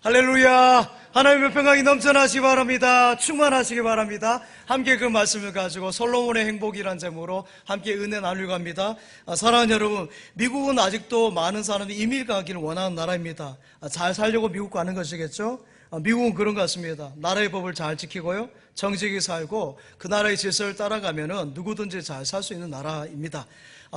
할렐루야. 하나님의 평강이 넘쳐나시기 바랍니다. 충만하시기 바랍니다. 함께 그 말씀을 가지고 솔로몬의 행복이란 제목으로 함께 은혜 나누려고 합니다. 사랑하는 여러분, 미국은 아직도 많은 사람이 이민 가기를 원하는 나라입니다. 잘 살려고 미국 가는 것이겠죠? 미국은 그런 것 같습니다. 나라의 법을 잘 지키고요, 정직히 살고 그 나라의 질서를 따라가면은 누구든지 잘 살 수 있는 나라입니다.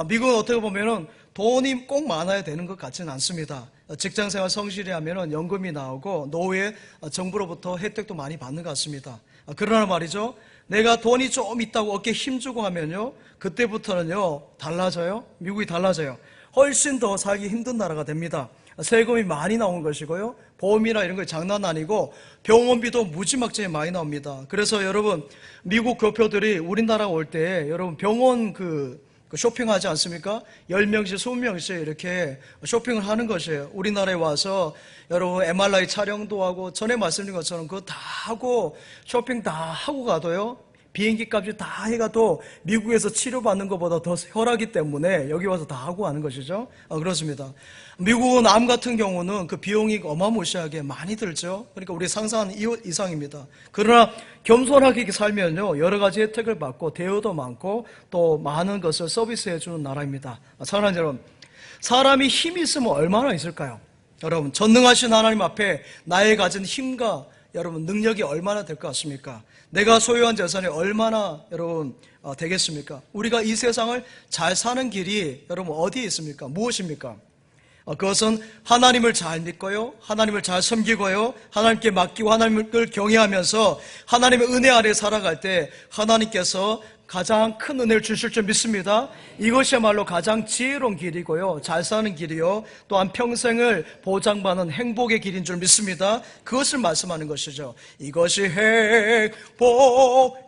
미국은 어떻게 보면은 돈이 꼭 많아야 되는 것 같지는 않습니다. 직장생활 성실히 하면은 연금이 나오고 노후에 정부로부터 혜택도 많이 받는 것 같습니다. 그러나 말이죠, 내가 돈이 좀 있다고 어깨에 힘주고 하면요, 그때부터는요 달라져요. 미국이 달라져요. 훨씬 더 살기 힘든 나라가 됩니다. 세금이 많이 나오는 것이고요, 보험이나 이런 거 장난 아니고 병원비도 무지막지하게 많이 나옵니다. 그래서 여러분, 미국 교표들이 우리나라 올 때 여러분 병원 쇼핑하지 않습니까? 10명씩 20명씩 이렇게 쇼핑을 하는 것이에요. 우리나라에 와서 여러분 MRI 촬영도 하고, 전에 말씀드린 것처럼 그거 다 하고 쇼핑 다 하고 가도요, 비행기 값이 다 해가도 미국에서 치료받는 것보다 더 혈하기 때문에 여기 와서 다 하고 하는 것이죠. 그렇습니다. 미국은 암 같은 경우는 그 비용이 어마무시하게 많이 들죠. 그러니까 우리 상상하는 이상입니다. 그러나 겸손하게 살면요, 여러 가지 혜택을 받고 대우도 많고 또 많은 것을 서비스해 주는 나라입니다. 사랑하는 여러분, 사람이 힘이 있으면 얼마나 있을까요? 여러분, 전능하신 하나님 앞에 나의 가진 힘과 여러분 능력이 얼마나 될 것 같습니까? 내가 소유한 재산이 얼마나 여러분 되겠습니까? 우리가 이 세상을 잘 사는 길이 여러분 어디에 있습니까? 무엇입니까? 그것은 하나님을 잘 믿고요, 하나님을 잘 섬기고요, 하나님께 맡기고 하나님을 경외하면서 하나님의 은혜 아래 살아갈 때 하나님께서 가장 큰 은혜를 주실 줄 믿습니다. 이것이야말로 가장 지혜로운 길이고요, 잘 사는 길이요, 또한 평생을 보장받는 행복의 길인 줄 믿습니다. 그것을 말씀하는 것이죠. 이것이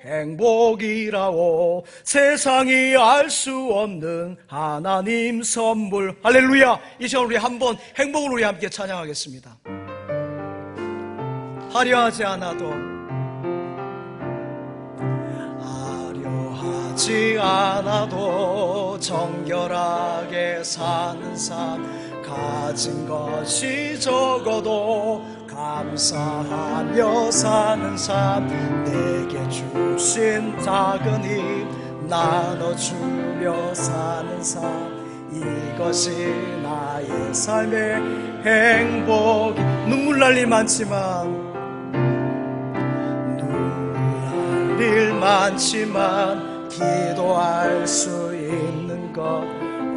행복이라고 세상이 알 수 없는 하나님 선물. 할렐루야. 이 시간 우리 한번 행복을 우리 함께 찬양하겠습니다. 화려하지 않아도 하지 않아도 정결하게 사는 삶, 가진 것이 적어도 감사하며 사는 삶, 내게 주신 작은 힘 나눠주며 사는 삶, 이것이 나의 삶의 행복. 눈물 날 일 많지만 기도할 수 있는 것,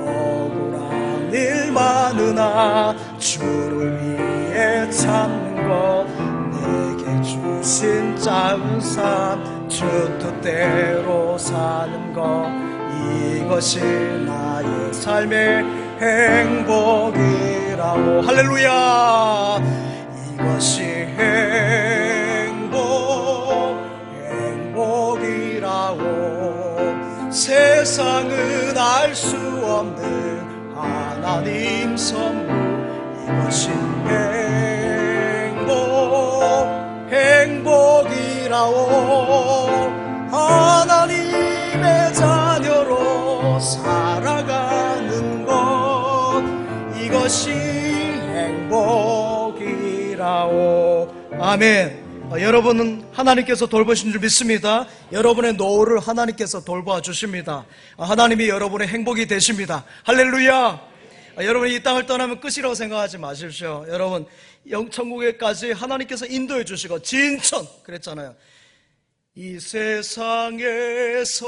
억울한 일 많으나 주를 위해 참는 것, 내게 주신 짧은 삶 주 뜻대로 사는 것, 이것이 나의 삶의 행복이라고. 할렐루야. 이것이 행복이라고 세상은 알 수 없는 하나님 선물, 이것이 행복이라고 하나님의 자녀로 살아가는 것, 이것이 행복이라고. 아멘. 여러분은 하나님께서 돌보신 줄 믿습니다. 여러분의 노후를 하나님께서 돌봐 주십니다. 하나님이 여러분의 행복이 되십니다. 할렐루야. 여러분이 이 땅을 떠나면 끝이라고 생각하지 마십시오. 여러분, 천국에까지 하나님께서 인도해 주시고, 진천 그랬잖아요. 이 세상에서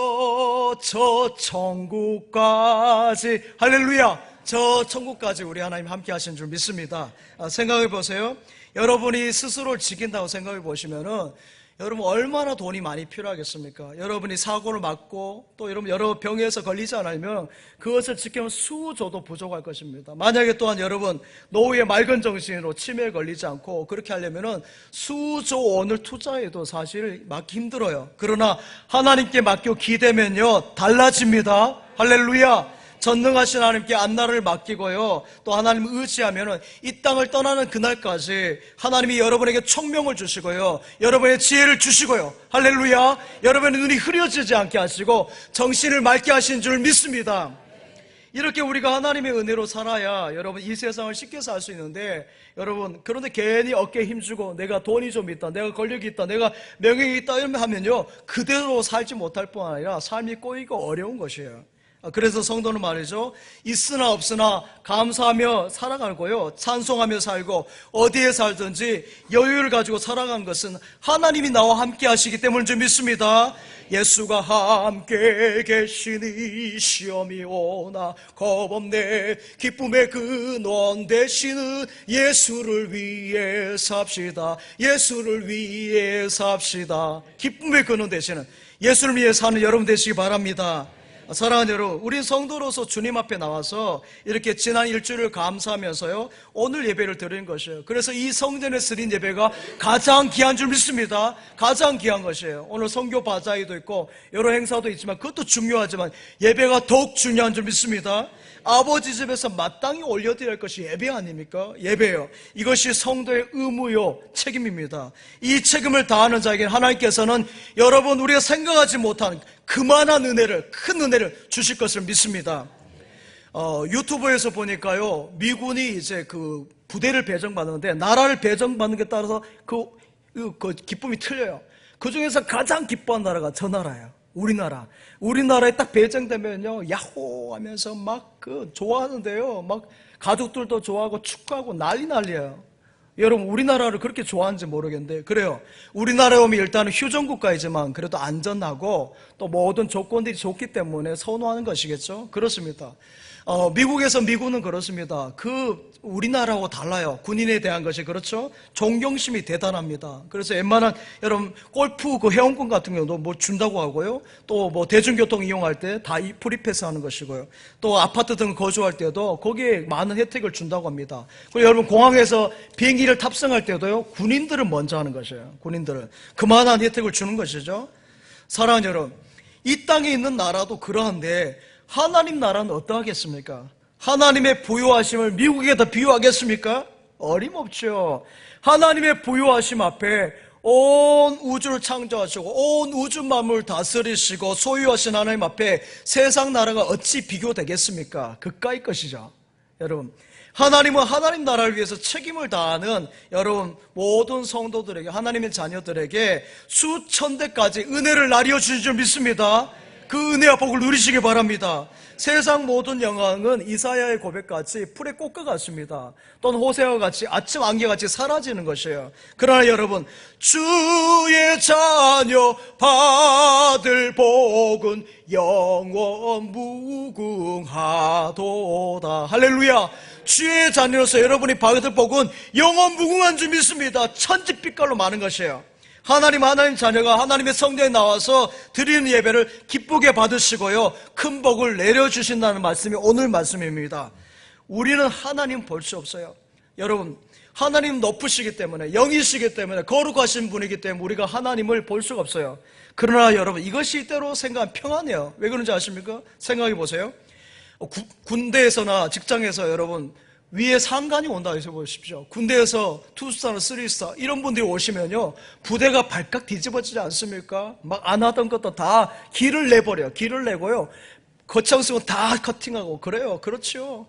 저 천국까지, 할렐루야, 저 천국까지 우리 하나님 함께 하신 줄 믿습니다. 생각해 보세요. 여러분이 스스로를 지킨다고 생각해 보시면은 여러분 얼마나 돈이 많이 필요하겠습니까? 여러분이 사고를 맞고 또 여러분 여러 병에서 걸리지 않으면 그것을 지키면 수조도 부족할 것입니다. 만약에 또한 여러분 노후에 맑은 정신으로 치매에 걸리지 않고 그렇게 하려면은 수조 원을 투자해도 사실 막기 힘들어요. 그러나 하나님께 맡겨 기대면요 달라집니다. 할렐루야. 전능하신 하나님께 안나를 맡기고요, 또 하나님을 의지하면 이 땅을 떠나는 그날까지 하나님이 여러분에게 총명을 주시고요, 여러분의 지혜를 주시고요, 할렐루야, 여러분의 눈이 흐려지지 않게 하시고 정신을 맑게 하신 줄 믿습니다. 이렇게 우리가 하나님의 은혜로 살아야 여러분 이 세상을 쉽게 살 수 있는데, 여러분 그런데 괜히 어깨에 힘주고 내가 돈이 좀 있다, 내가 권력이 있다, 내가 명예가 있다 이러면 하면요, 그대로 살지 못할 뿐 아니라 삶이 꼬이고 어려운 것이에요. 그래서 성도는 말이죠, 있으나 없으나 감사하며 살아가고요, 찬송하며 살고 어디에 살든지 여유를 가지고 살아간 것은 하나님이 나와 함께 하시기 때문인 줄 믿습니다. 예수가 함께 계시니 시험이 오나 겁없네, 기쁨의 근원 되시는 예수를 위해 삽시다. 예수를 위해 삽시다. 기쁨의 근원 되시는 예수를 위해 사는 여러분 되시기 바랍니다. 사랑하는 여러분, 우리 성도로서 주님 앞에 나와서 이렇게 지난 일주일을 감사하면서요, 오늘 예배를 드리는 것이에요. 그래서 이 성전에서 드린 예배가 가장 귀한 줄 믿습니다. 가장 귀한 것이에요. 오늘 성교 바자회도 있고 여러 행사도 있지만 그것도 중요하지만 예배가 더욱 중요한 줄 믿습니다. 아버지 집에서 마땅히 올려드려야 할 것이 예배 아닙니까? 예배요. 이것이 성도의 의무요, 책임입니다. 이 책임을 다하는 자에게 하나님께서는 여러분 우리가 생각하지 못한 그만한 은혜를, 큰 은혜를 주실 것을 믿습니다. 유튜브에서 보니까요, 미군이 이제 그 부대를 배정받는데 나라를 배정받는 게 따라서 그 기쁨이 틀려요. 그 중에서 가장 기뻐한 나라가 저 나라예요. 우리나라. 우리나라에 딱 배정되면요, 야호 하면서 막 좋아하는데요. 막 가족들도 좋아하고 축구하고 난리예요. 여러분, 우리나라를 그렇게 좋아하는지 모르겠는데, 그래요. 우리나라에 오면 일단은 휴전국가이지만 그래도 안전하고 또 모든 조건들이 좋기 때문에 선호하는 것이겠죠? 그렇습니다. 미국에서 미군은 그렇습니다. 우리나라하고 달라요. 군인에 대한 것이, 그렇죠? 존경심이 대단합니다. 그래서 웬만한, 여러분, 골프 회원권 같은 경우도 뭐 준다고 하고요. 또 뭐 대중교통 이용할 때 다 프리패스 하는 것이고요. 또 아파트 등 거주할 때도 거기에 많은 혜택을 준다고 합니다. 그리고 여러분, 공항에서 비행기를 탑승할 때도요, 군인들은 먼저 하는 것이에요. 군인들은. 그만한 혜택을 주는 것이죠. 사랑하는 여러분, 이 땅에 있는 나라도 그러한데, 하나님 나라는 어떠하겠습니까? 하나님의 부유하심을 미국에다 비유하겠습니까? 어림없죠. 하나님의 부유하심 앞에 온 우주를 창조하시고 온 우주 만물을 다스리시고 소유하신 하나님 앞에 세상 나라가 어찌 비교되겠습니까? 그까이 것이죠. 여러분, 하나님은 하나님 나라를 위해서 책임을 다하는 여러분 모든 성도들에게, 하나님의 자녀들에게 수천 대까지 은혜를 나뉘어 주실 줄 믿습니다. 그 은혜와 복을 누리시기 바랍니다. 세상 모든 영광은 이사야의 고백같이 풀의 꽃과 같습니다. 또는 호세아와 같이 아침 안개같이 사라지는 것이에요. 그러나 여러분, 주의 자녀 받을 복은 영원 무궁하도다. 할렐루야. 주의 자녀로서 여러분이 받을 복은 영원 무궁한 줄 믿습니다. 천지빛깔로 많은 것이에요. 하나님 자녀가 하나님의 성전에 나와서 드리는 예배를 기쁘게 받으시고요, 큰 복을 내려주신다는 말씀이 오늘 말씀입니다. 우리는 하나님 볼 수 없어요. 여러분, 하나님 높으시기 때문에, 영이시기 때문에, 거룩하신 분이기 때문에 우리가 하나님을 볼 수가 없어요. 그러나 여러분, 이것이 이때로 생각하면 평안해요. 왜 그런지 아십니까? 생각해 보세요. 군대에서나 직장에서 여러분, 위에 상관이 온다 해서 보십시오. 군대에서 2스타나 3스타 이런 분들이 오시면요, 부대가 발칵 뒤집어지지 않습니까? 막 안 하던 것도 다 길을 내버려요. 길을 내고요, 거창 쓰고 다 커팅하고 그래요. 그렇죠.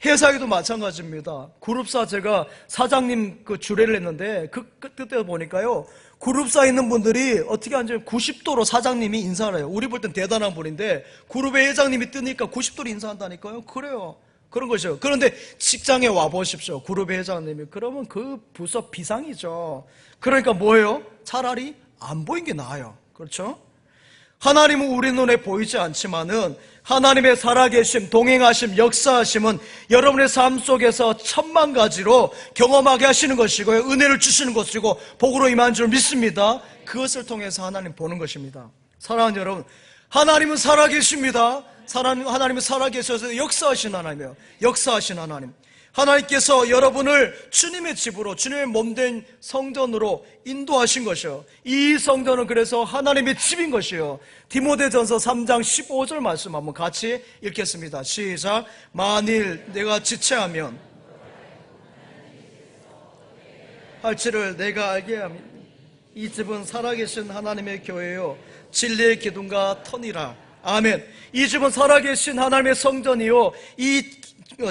회사에도 마찬가지입니다. 그룹사 제가 사장님 주례를 했는데 그때 보니까요, 그룹사에 있는 분들이 어떻게 하냐면 90도로 사장님이 인사를 해요. 우리 볼 땐 대단한 분인데 그룹의 회장님이 뜨니까 90도로 인사한다니까요. 그래요. 그런 것이요. 그런데 직장에 와보십시오. 그룹의 회장님이. 그러면 그 부서 비상이죠. 그러니까 뭐예요? 차라리 안 보인 게 나아요. 그렇죠? 하나님은 우리 눈에 보이지 않지만은 하나님의 살아계심, 동행하심, 역사하심은 여러분의 삶 속에서 천만 가지로 경험하게 하시는 것이고요, 은혜를 주시는 것이고 복으로 임한 줄 믿습니다. 그것을 통해서 하나님 보는 것입니다. 사랑하는 여러분, 하나님은 살아계십니다. 하나님은 살아계셔서 역사하신 하나님이에요. 역사하신 하나님. 하나님께서 여러분을 주님의 집으로, 주님의 몸된 성전으로 인도하신 것이요, 이 성전은 그래서 하나님의 집인 것이요. 디모데전서 3장 15절 말씀 한번 같이 읽겠습니다. 시작. 만일 내가 지체하면 할지를 내가 알게 하면 이 집은 살아계신 하나님의 교회요 진리의 기둥과 터니라. 아멘. 이 집은 살아계신 하나님의 성전이요, 이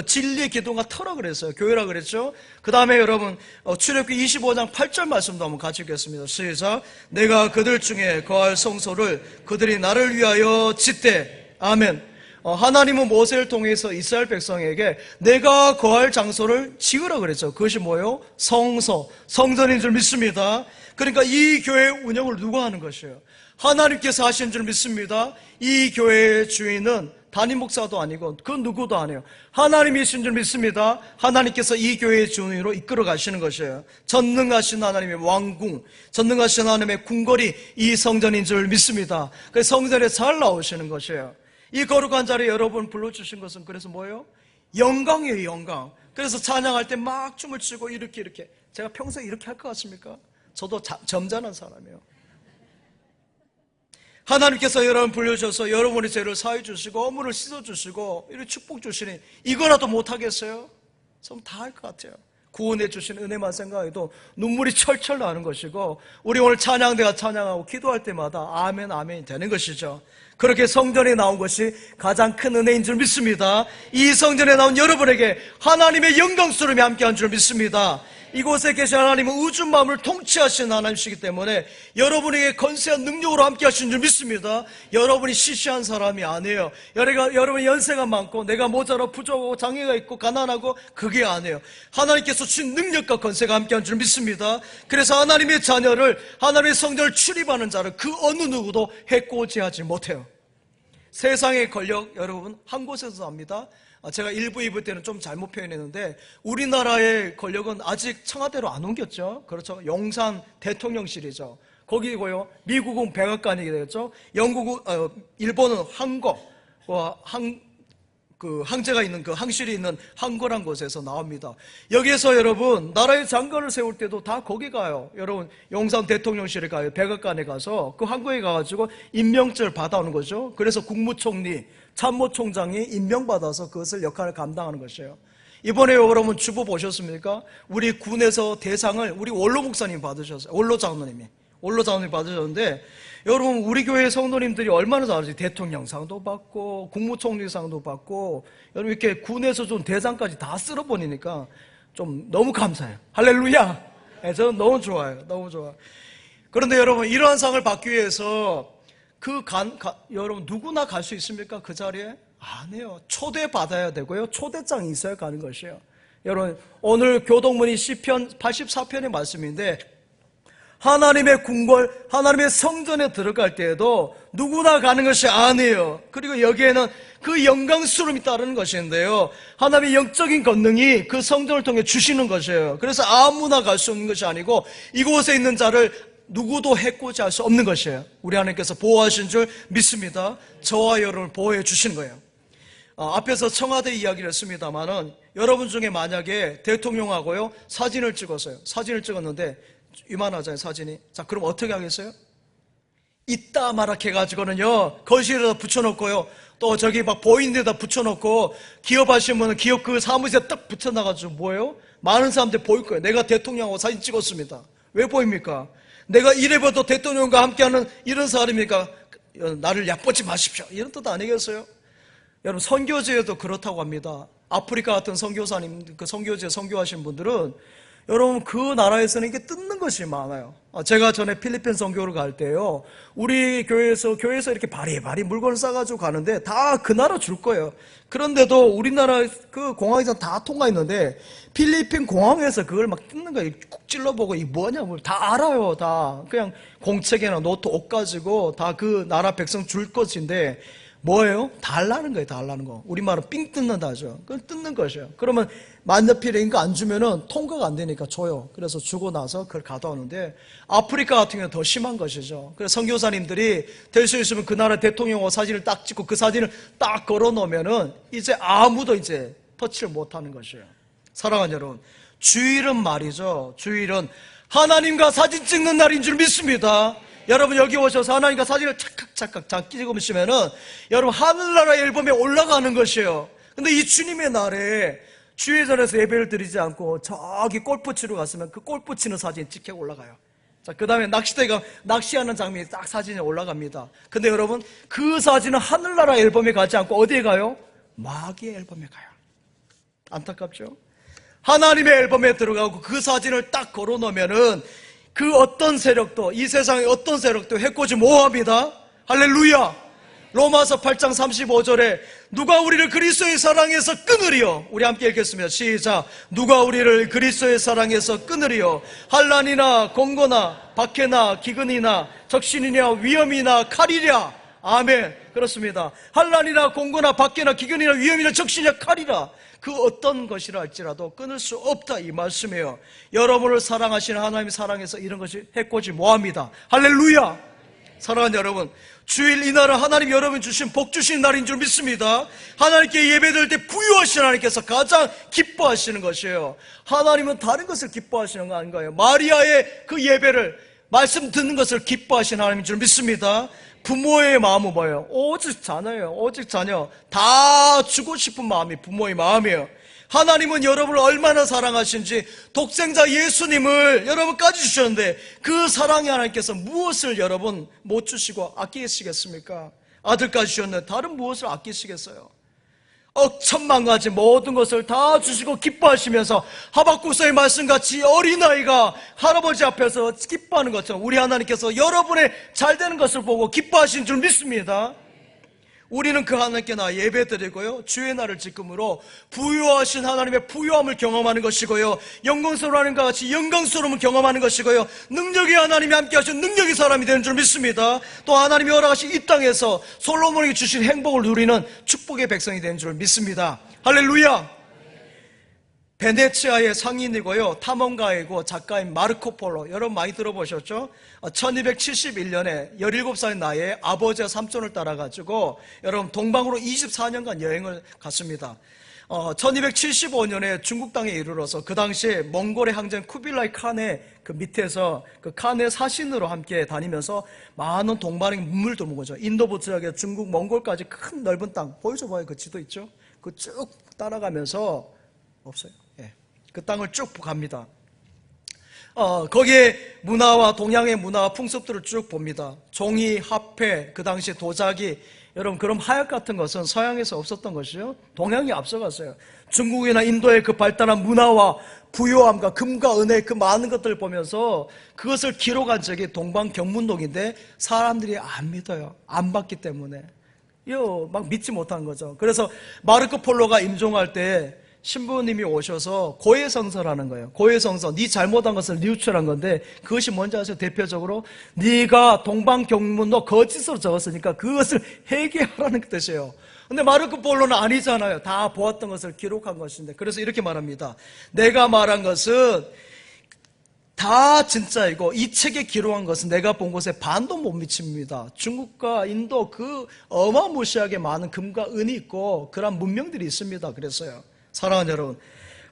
진리의 기둥과 터라 그랬어요. 교회라 그랬죠. 그 다음에 여러분 출애굽기 25장 8절 말씀도 한번 같이 읽겠습니다. 시작. 내가 그들 중에 거할 성소를 그들이 나를 위하여 짓되. 아멘. 하나님은 모세를 통해서 이스라엘 백성에게 내가 거할 장소를 지으라 그랬죠. 그것이 뭐예요? 성소, 성전인 줄 믿습니다. 그러니까 이 교회 운영을 누가 하는 것이에요? 하나님께서 하신 줄 믿습니다. 이 교회의 주인은 담임 목사도 아니고 그 누구도 아니에요. 하나님이신 줄 믿습니다. 하나님께서 이 교회의 주인으로 이끌어 가시는 것이에요. 전능하신 하나님의 왕궁, 전능하신 하나님의 궁궐이 이 성전인 줄 믿습니다. 그래서 성전에 잘 나오시는 것이에요. 이 거룩한 자리에 여러분 불러주신 것은 그래서 뭐예요? 영광이에요, 영광. 그래서 찬양할 때 막 춤을 추고 이렇게 제가 평소에 이렇게 할 것 같습니까? 저도 점잖은 사람이에요. 하나님께서 여러분 불려주셔서 여러분의 죄를 사해 주시고 어물을 씻어 주시고 이렇게 축복 주시니 이거라도 못하겠어요? 좀 다 할 것 같아요. 구원해 주신 은혜만 생각해도 눈물이 철철 나는 것이고, 우리 오늘 찬양대가 찬양하고 기도할 때마다 아멘 아멘이 되는 것이죠. 그렇게 성전에 나온 것이 가장 큰 은혜인 줄 믿습니다. 이 성전에 나온 여러분에게 하나님의 영광스러움이 함께한 줄 믿습니다. 이곳에 계신 하나님은 우주 만물을 통치하시는 하나님이시기 때문에 여러분에게 건세한 능력으로 함께 하신 줄 믿습니다. 여러분이 시시한 사람이 아니에요. 여러분이 연세가 많고 내가 모자라 부족하고 장애가 있고 가난하고 그게 아니에요. 하나님께서 주신 능력과 건세가 함께한 줄 믿습니다. 그래서 하나님의 자녀를, 하나님의 성전을 출입하는 자를 그 어느 누구도 해코지하지 못해요. 세상의 권력 여러분 한 곳에서 납니다. 제가 1부, 2부 때는 좀 잘못 표현했는데 우리나라의 권력은 아직 청와대로 안 옮겼죠. 그렇죠. 용산 대통령실이죠. 거기고요. 미국은 백악관이 되겠죠. 일본은 항거, 항제가 있는 그 항실이 있는 항거란 곳에서 나옵니다. 여기에서 여러분 나라의 장관을 세울 때도 다 거기 가요. 여러분 용산 대통령실에 가요. 백악관에 가서 그 항거에 가가지고 임명절 받아오는 거죠. 그래서 국무총리, 참모총장이 임명받아서 그것을 역할을 감당하는 것이에요. 이번에 여러분 주보 보셨습니까? 우리 군에서 대상을 우리 원로 목사님 받으셨어요. 원로 장로님이 받으셨는데, 여러분 우리 교회 성도님들이 얼마나 잘하지? 대통령상도 받고 국무총리상도 받고, 여러분 이렇게 군에서 좀 대상까지 다 쓸어버리니까 좀 너무 감사해요. 할렐루야. 네, 저는 너무 좋아요. 너무 좋아. 그런데 여러분 이러한 상을 받기 위해서 여러분 누구나 갈 수 있습니까? 그 자리에? 아니에요. 초대받아야 되고요. 초대장이 있어야 가는 것이에요. 여러분 오늘 교동문이 시편 84편의 말씀인데, 하나님의 궁궐, 하나님의 성전에 들어갈 때에도 누구나 가는 것이 아니에요. 그리고 여기에는 그 영광스러움이 따르는 것인데요, 하나님의 영적인 권능이 그 성전을 통해 주시는 것이에요. 그래서 아무나 갈 수 없는 것이 아니고 이곳에 있는 자를 누구도 해코지할 수 없는 것이에요. 우리 하나님께서 보호하신 줄 믿습니다. 저와 여러분을 보호해 주시는 거예요. 앞에서 청와대 이야기를 했습니다만은, 여러분 중에 만약에 대통령하고요 사진을 찍었는데 이만하잖아요, 사진이. 자, 그럼 어떻게 하겠어요? 이따 마락 해가지고는요 거실에다 붙여놓고요, 또 저기 막 보이는 데다 붙여놓고, 기업하시는 분은 기업 그 사무실에 딱 붙여놔가지고 뭐예요? 많은 사람들 보일 거예요. 내가 대통령하고 사진 찍었습니다. 왜 보입니까? 내가 이래봐도 대통령과 함께하는 이런 사람이니까 나를 얕보지 마십시오, 이런 뜻 아니겠어요? 여러분 선교지에도 그렇다고 합니다. 아프리카 같은 선교사님, 그 선교지에 선교하신 분들은 여러분 그 나라에서는 이게 뜯는 것이 많아요. 제가 전에 필리핀 선교를 갈 때요, 우리 교회에서 이렇게 바리바리 물건을 싸가지고 가는데 다 그 나라 줄 거예요. 그런데도 우리나라 그 공항에서 다 통과했는데 필리핀 공항에서 그걸 막 뜯는 거예요. 쿡 찔러보고 이게 뭐냐, 뭘 다 알아요. 다 그냥 공책이나 노트, 옷 가지고 다 그 나라 백성 줄 것인데 뭐예요? 달라는 거예요, 달라는 거. 우리말은 삥 뜯는다죠. 그건 뜯는 것이에요. 그러면 만년필인 거 안 주면은 통과가 안 되니까 줘요. 그래서 주고 나서 그걸 가져오는데, 아프리카 같은 경우는 더 심한 것이죠. 그래서 선교사님들이 될 수 있으면 그 나라 대통령과 사진을 딱 찍고 그 사진을 딱 걸어 놓으면은 이제 아무도 이제 터치를 못 하는 것이에요. 사랑하는 여러분, 주일은 말이죠. 주일은 하나님과 사진 찍는 날인 줄 믿습니다. 여러분 여기 오셔서 하나님과 사진을 착각 찍으시면은 여러분 하늘나라 앨범에 올라가는 것이에요. 근데 이 주님의 날에 주일전에서 예배를 드리지 않고 저기 골프 치러 갔으면 그 골프 치는 사진 찍혀 올라가요. 자, 그 다음에 낚시대가 낚시하는 장면이 딱 사진에 올라갑니다. 근데 여러분, 그 사진은 하늘나라 앨범에 가지 않고 어디에 가요? 마귀의 앨범에 가요. 안타깝죠? 하나님의 앨범에 들어가고 그 사진을 딱 걸어 놓으면은 그 어떤 세력도, 이 세상의 어떤 세력도 해코지 뭐합니다? 할렐루야! 로마서 8장 35절에 누가 우리를 그리스도의 사랑에서 끊으리요? 우리 함께 읽겠습니다. 시작. 누가 우리를 그리스도의 사랑에서 끊으리요? 환난이나 공고나 박해나 기근이나 적신이나 위험이나 칼이랴. 아멘. 그렇습니다. 환난이나 공고나 박해나 기근이나 위험이나 적신이나 칼이라. 그 어떤 것이라 할지라도 끊을 수 없다, 이 말씀이에요. 여러분을 사랑하시는 하나님의 사랑에서 이런 것이 해코지 뭐합니다? 할렐루야! 사랑하는 여러분, 주일 이날은 하나님 여러분 주신 복 주신 날인 줄 믿습니다. 하나님께 예배드릴 때 부유하신 하나님께서 가장 기뻐하시는 것이에요. 하나님은 다른 것을 기뻐하시는 거 아닌가요? 마리아의 그 예배를, 말씀 듣는 것을 기뻐하시는 하나님인 줄 믿습니다. 부모의 마음은 뭐예요? 오직 자녀예요. 오직 자녀. 다 주고 싶은 마음이 부모의 마음이에요. 하나님은 여러분을 얼마나 사랑하신지 독생자 예수님을 여러분까지 주셨는데 그 사랑의 하나님께서 무엇을 여러분 못 주시고 아끼시겠습니까? 아들까지 주셨는데 다른 무엇을 아끼시겠어요? 억천만 가지 모든 것을 다 주시고 기뻐하시면서 하박국서의 말씀같이 어린아이가 할아버지 앞에서 기뻐하는 것처럼 우리 하나님께서 여러분의 잘되는 것을 보고 기뻐하신 줄 믿습니다. 우리는 그 하나님께 나 예배드리고요, 주의 날을 지금으로 부유하신 하나님의 부유함을 경험하는 것이고요, 영광스러운 하나님과 같이 영광스러움을 경험하는 것이고요, 능력의 하나님이 함께 하신 능력의 사람이 되는 줄 믿습니다. 또 하나님이 허락하신 이 땅에서 솔로몬에게 주신 행복을 누리는 축복의 백성이 되는 줄 믿습니다. 할렐루야! 베네치아의 상인이고요, 탐험가이고 작가인 마르코 폴로, 여러분 많이 들어보셨죠? 1271년에 17살의 나이에 아버지와 삼촌을 따라가지고 여러분 동방으로 24년간 여행을 갔습니다. 1275년에 중국 땅에 이르러서 그 당시에 몽골의 황제 쿠빌라이 칸의 그 밑에서 그 칸의 사신으로 함께 다니면서 많은 동방의 문물을 도는 거죠. 인도부터 중국 몽골까지 큰 넓은 땅 보여줘봐요. 그 지도 있죠? 그 쭉 따라가면서 없어요. 예. 그 땅을 쭉 갑니다. 거기에 문화와 동양의 문화와 풍습들을 쭉 봅니다. 종이, 화폐, 그 당시 도자기, 여러분 그럼 하약 같은 것은 서양에서 없었던 것이죠. 동양이 앞서갔어요. 중국이나 인도의 그 발달한 문화와 부유함과 금과 은혜 그 많은 것들을 보면서 그것을 기록한 적이 동방경문록인데 사람들이 안 믿어요. 안 받기 때문에. 이거 막 믿지 못한 거죠. 그래서 마르코 폴로가 임종할 때 신부님이 오셔서 고해성서라는 거예요. 고해성서, 네 잘못한 것을 뉘우쳐란 건데 그것이 뭔지 아세요? 대표적으로 네가 동방경문록 거짓으로 적었으니까 그것을 회개하라는 뜻이에요. 근데 마르코 폴로는 아니잖아요. 다 보았던 것을 기록한 것인데, 그래서 이렇게 말합니다. 내가 말한 것은 다 진짜이고 이 책에 기록한 것은 내가 본 것에 반도 못 미칩니다. 중국과 인도 그 어마무시하게 많은 금과 은이 있고 그런 문명들이 있습니다. 그랬어요. 사랑하는 여러분,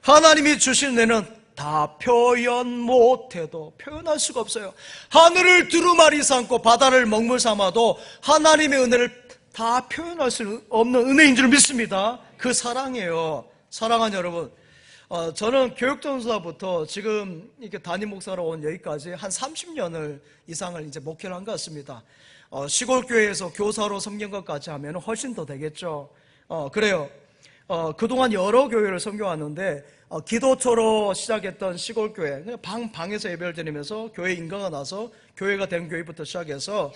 하나님이 주신 은혜는 다 표현 못해도 표현할 수가 없어요. 하늘을 두루마리 삼고 바다를 먹물 삼아도 하나님의 은혜를 다 표현할 수 없는 은혜인 줄 믿습니다. 그 사랑이에요. 사랑하는 여러분, 저는 교육전사부터 지금 이렇게 담임 목사로 온 여기까지 한 30년을 이상을 이제 목회를 한 것 같습니다. 시골교회에서 교사로 섬긴 것까지 하면 훨씬 더 되겠죠. 그래요. 그동안 여러 교회를 섬겨왔는데, 기도처로 시작했던 시골교회, 방에서 예배를 드리면서 교회 인가가 나서 교회가 된 교회부터 시작해서,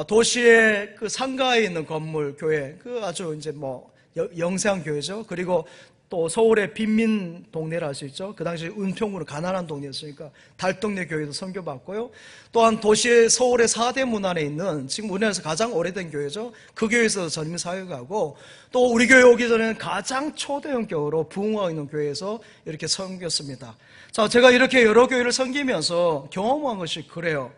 도시의 그 상가에 있는 건물 교회, 그 아주 이제 뭐, 영세한 교회죠. 그리고 또 서울의 빈민 동네를 알 수 있죠. 그 당시 은평구는 가난한 동네였으니까 달동네 교회도 섬겨봤고요. 또한 도시의 서울의 4대 문안에 있는 지금 우리나라에서 가장 오래된 교회죠. 그 교회에서 전임 사역하고, 또 우리 교회 오기 전에는 가장 초대형 교회로 부흥하고 있는 교회에서 이렇게 섬겼습니다. 자, 제가 이렇게 여러 교회를 섬기면서 경험한 것이 그래요.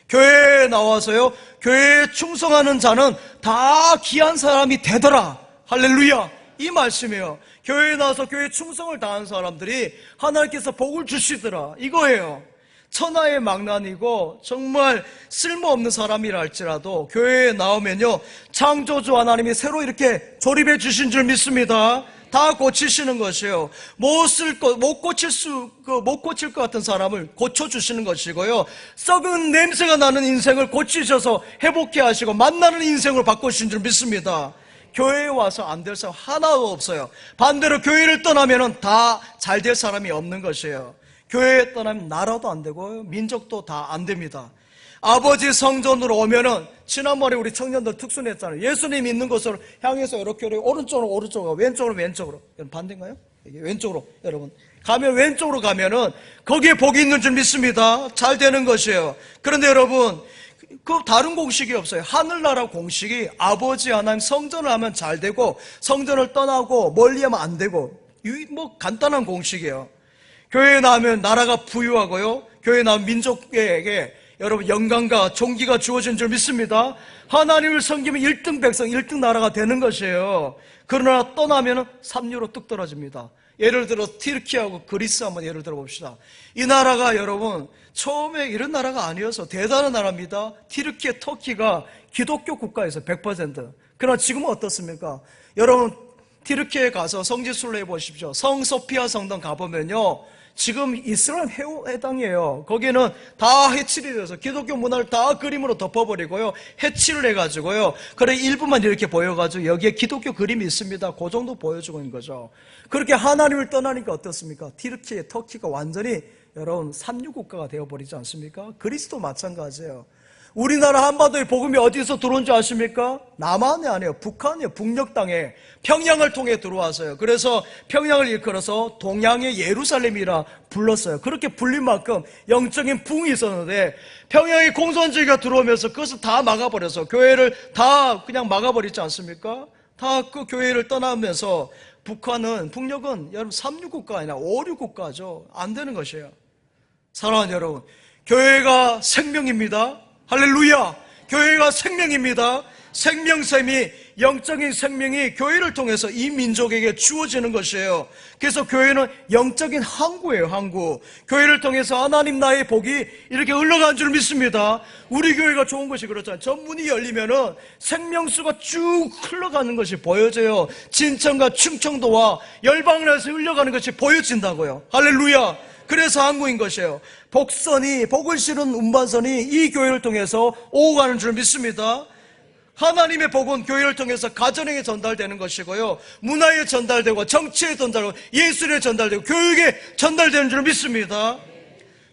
교회에 나와서요, 교회에 충성하는 자는 다 귀한 사람이 되더라. 할렐루야. 이 말씀이에요. 교회에 나와서 교회에 충성을 다한 사람들이 하나님께서 복을 주시더라. 이거예요. 천하의 망난이고 정말 쓸모없는 사람이라 할지라도 교회에 나오면요, 창조주 하나님이 새로 이렇게 조립해 주신 줄 믿습니다. 다 고치시는 것이에요. 못 고칠 것 같은 사람을 고쳐주시는 것이고요. 썩은 냄새가 나는 인생을 고치셔서 회복해 하시고 만나는 인생으로 바꾸신 줄 믿습니다. 교회에 와서 안 될 사람 하나도 없어요. 반대로 교회를 떠나면 다 잘 될 사람이 없는 것이에요. 교회에 떠나면 나라도 안 되고 민족도 다 안 됩니다. 아버지 성전으로 오면은 지난번에 우리 청년들 특순했잖아요. 예수님 있는 곳으로 향해서 이렇게 오른쪽으로 왼쪽으로 반대인가요? 왼쪽으로 여러분 가면 왼쪽으로 가면은 거기에 복이 있는 줄 믿습니다. 잘 되는 것이에요. 그런데 여러분 그 다른 공식이 없어요. 하늘나라 공식이 아버지 하나님 성전을 하면 잘 되고 성전을 떠나고 멀리하면 안 되고 뭐 간단한 공식이에요. 교회에 나오면 나라가 부유하고요. 교회에 나오면 민족에게 여러분 영광과 존귀가 주어진 줄 믿습니다. 하나님을 섬기면 1등 백성 1등 나라가 되는 것이에요. 그러나 떠나면 삼류로 뚝 떨어집니다. 예를 들어 튀르키예하고 그리스 한번 예를 들어 봅시다. 이 나라가 여러분 처음에 이런 나라가 아니어서 대단한 나라입니다. 튀르키예, 터키가 기독교 국가에서 100%. 그러나 지금은 어떻습니까? 여러분 튀르키예에 가서 성지순례 해보십시오. 성소피아 성당 가보면요 지금 이스라엘 해당이에요. 거기는 다 해칠이 돼서 기독교 문화를 다 그림으로 덮어버리고요 해칠을 해가지고요 그래 일부만 이렇게 보여가지고 여기에 기독교 그림이 있습니다. 그 정도 보여주고 있는 거죠. 그렇게 하나님을 떠나니까 어떻습니까? 튀르키예, 터키가 완전히 여러분 삼류국가가 되어버리지 않습니까? 그리스도 마찬가지예요. 우리나라 한반도의 복음이 어디서 들어온 줄 아십니까? 남한이 아니에요. 북한이에요. 북녘 땅에 평양을 통해 들어와서요. 그래서 평양을 일컬어서 동양의 예루살렘이라 불렀어요. 그렇게 불린 만큼 영적인 붕이 있었는데 평양의 공산주의가 들어오면서 그것을 다 막아버려서 교회를 다 그냥 막아버리지 않습니까? 다 그 교회를 떠나면서 북녘은 여러분 삼류국가가 아니라 오류국가죠. 안 되는 것이에요. 사랑하는 여러분, 교회가 생명입니다. 할렐루야! 교회가 생명입니다. 생명샘이 영적인 생명이 교회를 통해서 이 민족에게 주어지는 것이에요. 그래서 교회는 영적인 항구예요. 항구. 교회를 통해서 하나님 나의 복이 이렇게 흘러간 줄 믿습니다. 우리 교회가 좋은 것이 그렇잖아요. 전문이 열리면은 생명수가 쭉 흘러가는 것이 보여져요. 진천과 충청도와 열방에서 흘러가는 것이 보여진다고요. 할렐루야! 그래서 항구인 것이에요. 복을 실은 운반선이 이 교회를 통해서 오고 가는 줄 믿습니다. 하나님의 복은 교회를 통해서 가정에게 전달되는 것이고요 문화에 전달되고 정치에 전달되고 예술에 전달되고 교육에 전달되는 줄 믿습니다.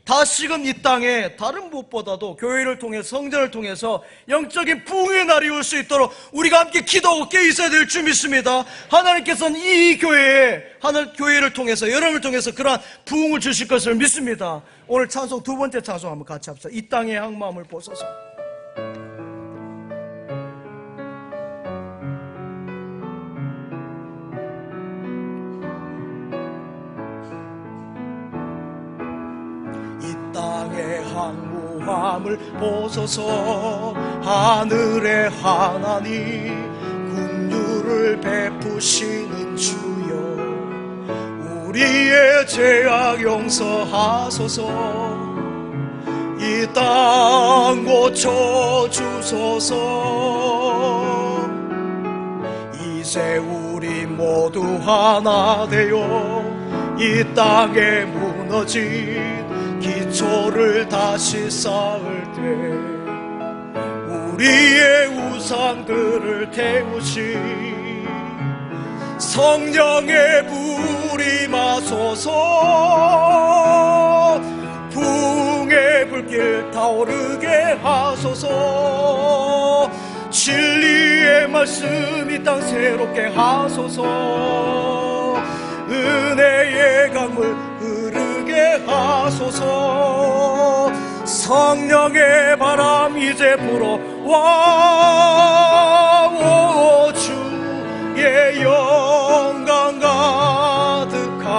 다시금 이 땅에 다른 무엇보다도 교회를 통해서 성전을 통해서 영적인 부흥의 날이 올 수 있도록 우리가 함께 기도하고 깨 있어야 될 줄 믿습니다. 하나님께서는 이 교회를 통해서 여러분을 통해서 그러한 부흥을 주실 것을 믿습니다. 오늘 찬송 두 번째 찬송 한번 같이 합시다. 이 땅의 항마음을 벗어서. 땅의 항무함을 벗어서 하늘의 하나님 긍휼을 베푸시는 주여 우리의 죄악 용서하소서 이 땅 고쳐주소서 이제 우리 모두 하나 되어 이 땅에 무너진 기초를 다시 쌓을 때 우리의 우상들을 태우시 성령의 불이 마소서 부흥의 불길 타오르게 하소서 진리의 말씀 이 땅 새롭게 하소서 은혜의 강물 흐르게 하소서 성령의 바람 이제 불어와 오 주의 영광 가득한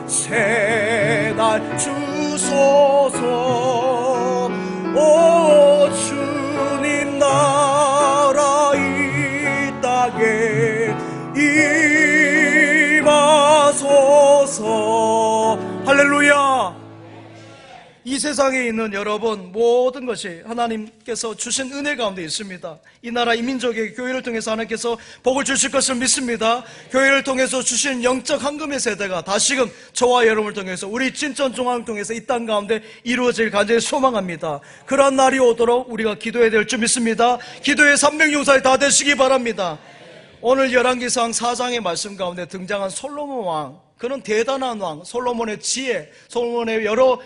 새날 주소서 오 주님 나라 이 땅에 임하소서 할렐루야. 이 세상에 있는 여러분 모든 것이 하나님께서 주신 은혜 가운데 있습니다. 이 나라 이 민족에게 교회를 통해서 하나님께서 복을 주실 것을 믿습니다. 교회를 통해서 주신 영적 황금의 세대가 다시금 저와 여러분을 통해서 우리 진천중앙을 통해서 이 땅 가운데 이루어질 간절히 소망합니다. 그러한 날이 오도록 우리가 기도해야 될 줄 믿습니다. 기도의 300용사에 다 되시기 바랍니다. 오늘 열왕기상 4장의 말씀 가운데 등장한 솔로몬 왕, 그는 대단한 왕, 솔로몬의 지혜, 솔로몬의 여러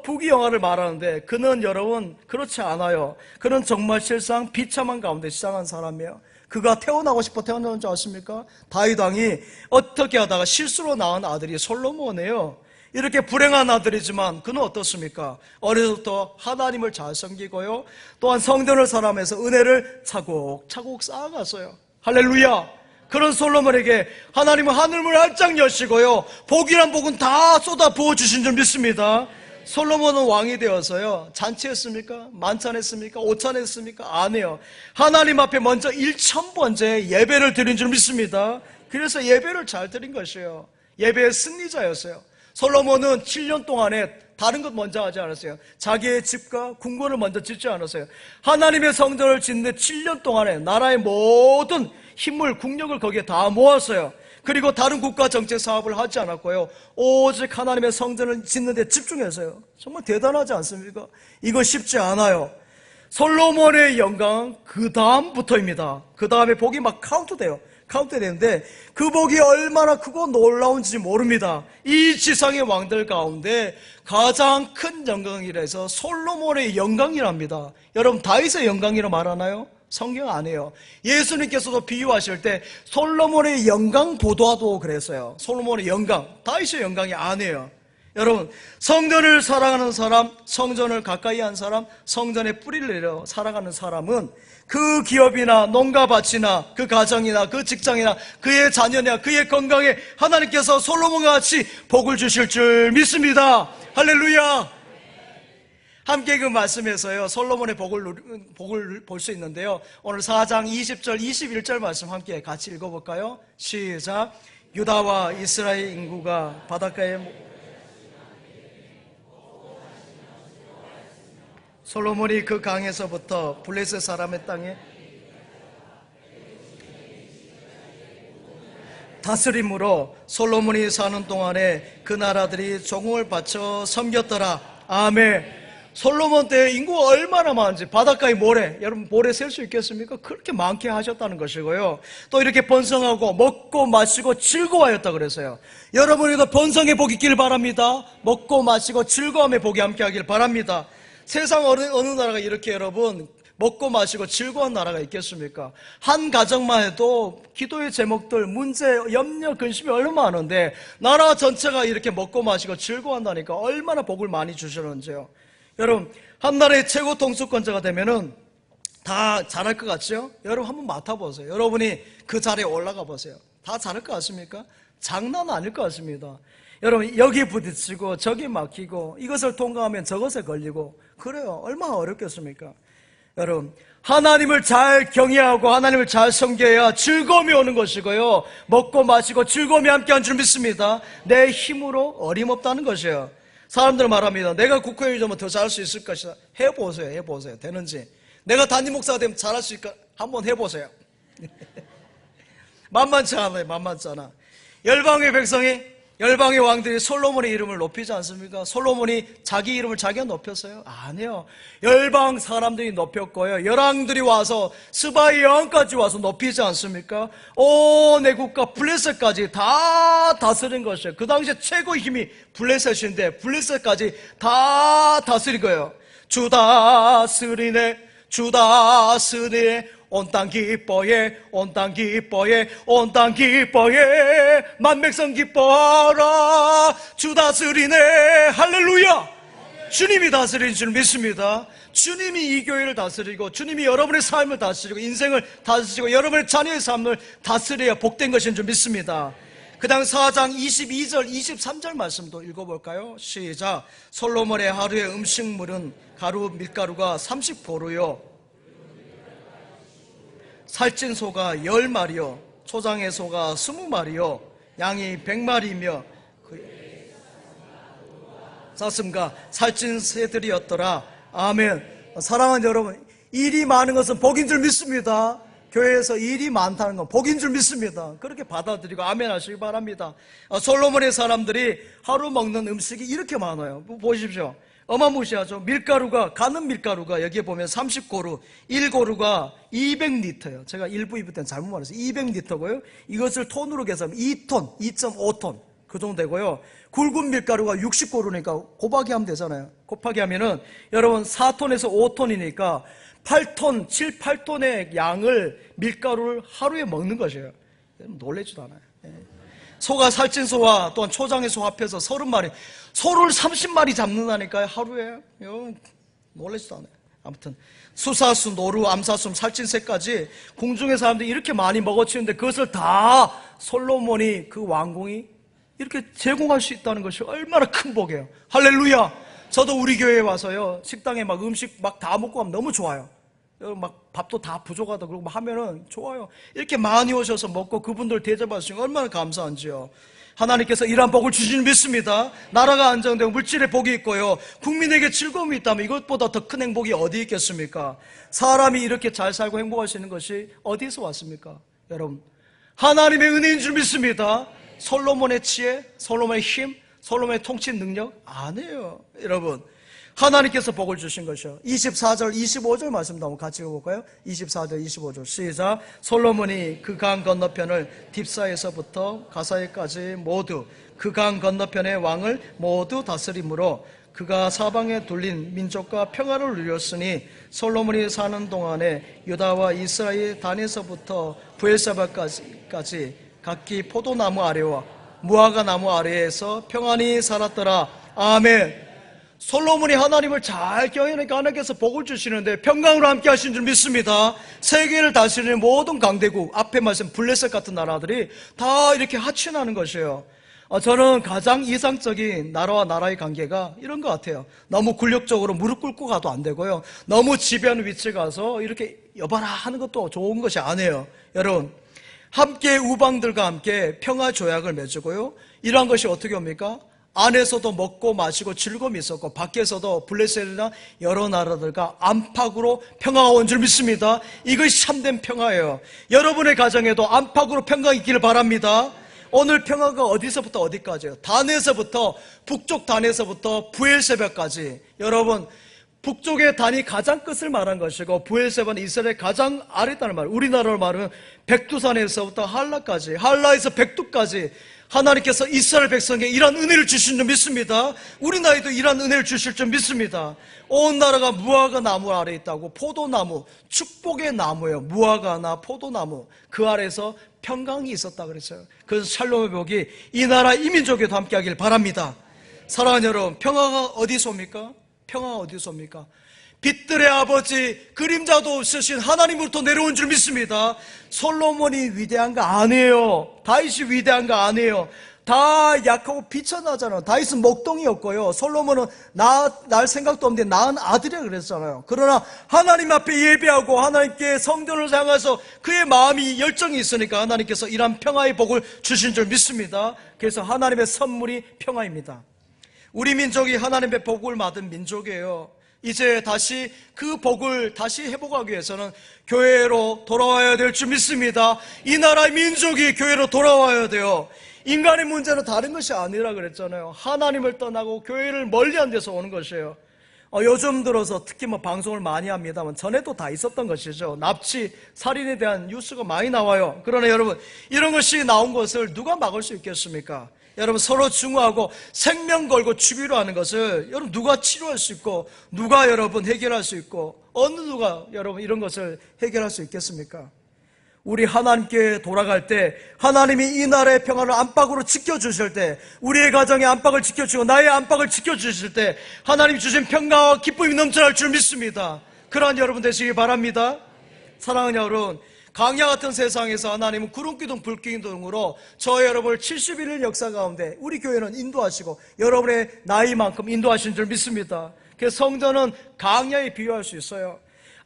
부귀영화를 말하는데 그는 여러분 그렇지 않아요. 그는 정말 실상 비참한 가운데 시작한 사람이에요. 그가 태어나고 싶어 태어난 줄 아십니까? 다윗 왕이 어떻게 하다가 실수로 낳은 아들이 솔로몬이에요. 이렇게 불행한 아들이지만 그는 어떻습니까? 어려서부터 하나님을 잘 섬기고요, 또한 성전을 사랑하면서 은혜를 차곡차곡 쌓아갔어요. 할렐루야. 그런 솔로몬에게 하나님은 하늘을 활짝 여시고요, 복이란 복은 다 쏟아 부어주신 줄 믿습니다. 솔로몬은 왕이 되어서요, 잔치했습니까? 만찬했습니까? 오찬했습니까? 안 해요. 하나님 앞에 먼저 1000번째 예배를 드린 줄 믿습니다. 그래서 예배를 잘 드린 것이에요. 예배의 승리자였어요. 솔로몬은 7년 동안에 다른 것 먼저 하지 않았어요. 자기의 집과 궁궐을 먼저 짓지 않았어요. 하나님의 성전을 짓는 7년 동안에 나라의 모든 힘을, 국력을 거기에 다 모았어요. 그리고 다른 국가 정책 사업을 하지 않았고요, 오직 하나님의 성전을 짓는 데 집중했어요. 정말 대단하지 않습니까? 이거 쉽지 않아요. 솔로몬의 영광은 그 다음부터입니다. 그 다음에 복이 막 카운트되는데 그 복이 얼마나 크고 놀라운지 모릅니다. 이 지상의 왕들 가운데 가장 큰 영광이라 해서 솔로몬의 영광이랍니다. 여러분, 다윗의 영광이라 말하나요? 성경 안 해요. 예수님께서도 비유하실 때 솔로몬의 영광보다도 그랬어요. 솔로몬의 영광, 다윗의 영광이 아니에요. 여러분, 성전을 사랑하는 사람, 성전을 가까이 한 사람, 성전에 뿌리를 내려 살아가는 사람은 그 기업이나 농가밭이나 그 가정이나 그 직장이나 그의 자녀나 그의 건강에 하나님께서 솔로몬과 같이 복을 주실 줄 믿습니다. 할렐루야. 함께 그 말씀에서요, 솔로몬의 복을 볼 수 있는데요, 오늘 4장 20절 21절 말씀 함께 같이 읽어볼까요? 시작. 유다와 이스라엘 인구가 바닷가에 솔로몬이 그 강에서부터 블레셋 사람의 땅에 다스림으로 솔로몬이 사는 동안에 그 나라들이 종을 바쳐 섬겼더라. 아멘. 솔로몬 때 인구가 얼마나 많은지, 바닷가의 모래, 여러분 모래 셀 수 있겠습니까? 그렇게 많게 하셨다는 것이고요, 또 이렇게 번성하고 먹고 마시고 즐거워하였다 그랬어요. 여러분에도 번성의 복이 있길 바랍니다. 먹고 마시고 즐거움의 복이 함께 하길 바랍니다. 세상 어느 나라가 이렇게 여러분 먹고 마시고 즐거운 나라가 있겠습니까? 한 가정만 해도 기도의 제목들, 문제, 염려, 근심이 얼마나 많은데 나라 전체가 이렇게 먹고 마시고 즐거워한다니까 얼마나 복을 많이 주시는지요. 여러분, 한 나라의 최고 통수권자가 되면은 다 잘할 것 같죠? 여러분 한번 맡아보세요. 여러분이 그 자리에 올라가 보세요. 다 잘할 것 같습니까? 장난 아닐 것 같습니다. 여러분, 여기 부딪히고 저기 막히고 이것을 통과하면 저것에 걸리고 그래요. 얼마나 어렵겠습니까? 여러분, 하나님을 잘 경외하고 하나님을 잘 섬겨야 즐거움이 오는 것이고요, 먹고 마시고 즐거움이 함께한 줄 믿습니다. 내 힘으로 어림없다는 것이에요. 사람들은 말합니다. 내가 국회의원 되면 더 잘할 수 있을 것이다. 해보세요. 되는지. 내가 담임 목사가 되면 잘할 수 있을까? 한번 해보세요. 만만치 않아요. 열방의 백성이, 열방의 왕들이 솔로몬의 이름을 높이지 않습니까? 솔로몬이 자기 이름을 자기가 높였어요? 아니요. 열방 사람들이 높였고요, 열왕들이 와서 스바의 여왕까지 와서 높이지 않습니까? 내 국가 블레셋까지 다 다스린 것이에요. 그 당시에 최고의 힘이 블레셋인데 블레셋까지 다 다스린 거예요. 주 다스리네 온 땅 기뻐해, 온 땅 기뻐해, 만백성 기뻐하라. 주 다스리네. 할렐루야. 주님이 다스리는 줄 믿습니다. 주님이 이 교회를 다스리고 주님이 여러분의 삶을 다스리고 인생을 다스리고 여러분의 자녀의 삶을 다스려야 복된 것인 줄 믿습니다. 그 다음 4장 22절 23절 말씀도 읽어볼까요? 시작. 솔로몬의 하루의 음식물은 밀가루가 30보루요, 살찐 소가 10마리요, 초장의 소가 20마리요, 양이 100마리며 사슴과 살찐 새들이었더라. 아멘. 사랑하는 여러분, 일이 많은 것은 복인 줄 믿습니다. 교회에서 일이 많다는 건 복인 줄 믿습니다. 그렇게 받아들이고 아멘 하시기 바랍니다. 솔로몬의 사람들이 하루 먹는 음식이 이렇게 많아요. 보십시오. 어마무시하죠. 밀가루가, 가는 밀가루가 여기에 보면 30고루, 1고루가 200리터예요. 제가 1부, 2부 때는 잘못 말했어요. 200리터고요. 이것을 톤으로 계산하면 2톤, 2.5톤 그 정도 되고요. 굵은 밀가루가 60고루니까 곱하기 하면 되잖아요. 곱하기 하면은 여러분 4톤에서 5톤이니까 8톤, 7, 8톤의 양을 밀가루를 하루에 먹는 것이에요. 놀라지도 않아요. 소가 살찐 소와 또한 초장의 소 합해서 30마리, 소를 30마리 잡는다니까요, 하루에. 놀라지도 않아요. 아무튼 수사수, 노루, 암사수, 살찐 새까지 궁중의 사람들이 이렇게 많이 먹어치는데 그것을 다 솔로몬이, 그 왕궁이 이렇게 제공할 수 있다는 것이 얼마나 큰 복이에요. 할렐루야. 저도 우리 교회에 와서요, 식당에 막 음식 막 다 먹고 가면 너무 좋아요. 막 밥도 다 부족하다 그러고 막 하면은 좋아요. 이렇게 많이 오셔서 먹고 그분들 대접하시면 얼마나 감사한지요. 하나님께서 이러한 복을 주시는 믿습니다. 나라가 안정되고 물질의 복이 있고요, 국민에게 즐거움이 있다면 이것보다 더 큰 행복이 어디 있겠습니까? 사람이 이렇게 잘 살고 행복할 수 있는 것이 어디서 왔습니까? 여러분, 하나님의 은혜인 줄 믿습니다. 솔로몬의 지혜, 솔로몬의 힘, 솔로몬의 통치 능력 아니에요. 여러분, 하나님께서 복을 주신 것이요. 24절, 25절 말씀도 한번 같이 읽어볼까요? 24절, 25절 시작. 솔로몬이 그 강 건너편을 딥사에서부터 가사에까지 모두 그 강 건너편의 왕을 모두 다스림으로 그가 사방에 둘린 민족과 평화를 누렸으니 솔로몬이 사는 동안에 유다와 이스라엘 단에서부터 브엘세바까지 각기 포도나무 아래와 무화과 나무 아래에서 평안히 살았더라. 아멘. 솔로몬이 하나님을 잘 경외하니까 하나님께서 복을 주시는데 평강으로 함께 하신 줄 믿습니다. 세계를 다스리는 모든 강대국, 앞에 말씀 블레셋 같은 나라들이 다 이렇게 하친하는 것이에요. 저는 가장 이상적인 나라와 나라의 관계가 이런 것 같아요. 너무 굴욕적으로 무릎 꿇고 가도 안 되고요, 너무 지배하는 위치에 가서 이렇게 여봐라 하는 것도 좋은 것이 아니에요. 여러분, 함께 우방들과 함께 평화 조약을 맺고요, 이러한 것이 어떻게 옵니까? 안에서도 먹고 마시고 즐거움이 있었고 밖에서도 블레셋이나 여러 나라들과 안팎으로 평화가 온 줄 믿습니다. 이것이 참된 평화예요. 여러분의 가정에도 안팎으로 평화가 있기를 바랍니다. 오늘 평화가 어디서부터 어디까지예요? 단에서부터, 북쪽 단에서부터 브엘세바까지. 여러분, 북쪽의 단이 가장 끝을 말한 것이고 브엘세바는 이스라엘의 가장 아래다는 말. 우리나라로 말하면 백두산에서부터 할라까지, 할라에서 백두까지 하나님께서 이스라엘 백성에게 이러한 은혜를 주신 줄 믿습니다. 우리 나라에도 이러한 은혜를 주실 줄 믿습니다. 온 나라가 무화과 나무 아래에 있다고. 포도나무, 축복의 나무예요. 무화과나 포도나무, 그 아래에서 평강이 있었다 그랬어요. 그래서 샬롬의 복이 이 나라 이민족에도 함께하길 바랍니다. 사랑하는 여러분, 평화가 어디서 옵니까? 평화가 어디서 옵니까? 빛들의 아버지, 그림자도 없으신 하나님으로부터 내려온 줄 믿습니다. 솔로몬이 위대한 거 아니에요. 다윗이 위대한 거 아니에요. 다 약하고 비천하잖아요. 다윗은 목동이었고요, 솔로몬은 날 생각도 없는데 낳은 아들이라 그랬잖아요. 그러나 하나님 앞에 예배하고 하나님께 성전을 향해서 그의 마음이 열정이 있으니까 하나님께서 이러한 평화의 복을 주신 줄 믿습니다. 그래서 하나님의 선물이 평화입니다. 우리 민족이 하나님의 복을 받은 민족이에요. 이제 다시 그 복을 다시 회복하기 위해서는 교회로 돌아와야 될 줄 믿습니다. 이 나라의 민족이 교회로 돌아와야 돼요. 인간의 문제는 다른 것이 아니라 그랬잖아요. 하나님을 떠나고 교회를 멀리한 데서 오는 것이에요. 요즘 들어서 특히 방송을 많이 합니다만 전에도 다 있었던 것이죠. 납치, 살인에 대한 뉴스가 많이 나와요. 그러나 여러분, 이런 것이 나온 것을 누가 막을 수 있겠습니까? 여러분, 서로 증오하고 생명 걸고 주기로 하는 것을 여러분 누가 치료할 수 있고 누가 여러분 해결할 수 있고 어느 누가 여러분 이런 것을 해결할 수 있겠습니까? 우리 하나님께 돌아갈 때 하나님이 이 나라의 평화를 안팎으로 지켜주실 때, 우리의 가정의 안팎을 지켜주시고 나의 안팎을 지켜주실 때 하나님이 주신 평강과 기쁨이 넘쳐날 줄 믿습니다. 그러한 여러분 되시기 바랍니다. 사랑하는 여러분, 강야 같은 세상에서 하나님은 구름기둥 불기둥으로 저 여러분을 71일 역사 가운데 우리 교회는 인도하시고 여러분의 나이만큼 인도하신 줄 믿습니다. 그래서 성전은 강야에 비유할 수 있어요.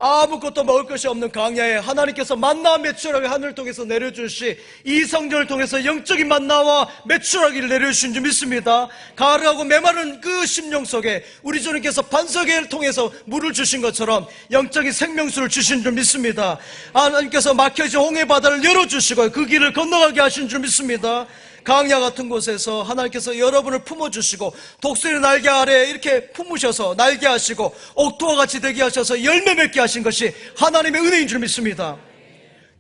아무것도 먹을 것이 없는 광야에 하나님께서 만나와 메추라기 하늘을 통해서 내려주시, 이 성전을 통해서 영적인 만나와 메추라기를 내려주신 줄 믿습니다. 가을하고 메마른 그 심령 속에 우리 주님께서 반석을 통해서 물을 주신 것처럼 영적인 생명수를 주신 줄 믿습니다. 하나님께서 막혀진 홍해 바다를 열어주시고 그 길을 건너가게 하신 줄 믿습니다. 강야 같은 곳에서 하나님께서 여러분을 품어주시고 독수리 날개 아래 이렇게 품으셔서 날개 하시고 옥토와 같이 되게 하셔서 열매 맺게 하신 것이 하나님의 은혜인 줄 믿습니다.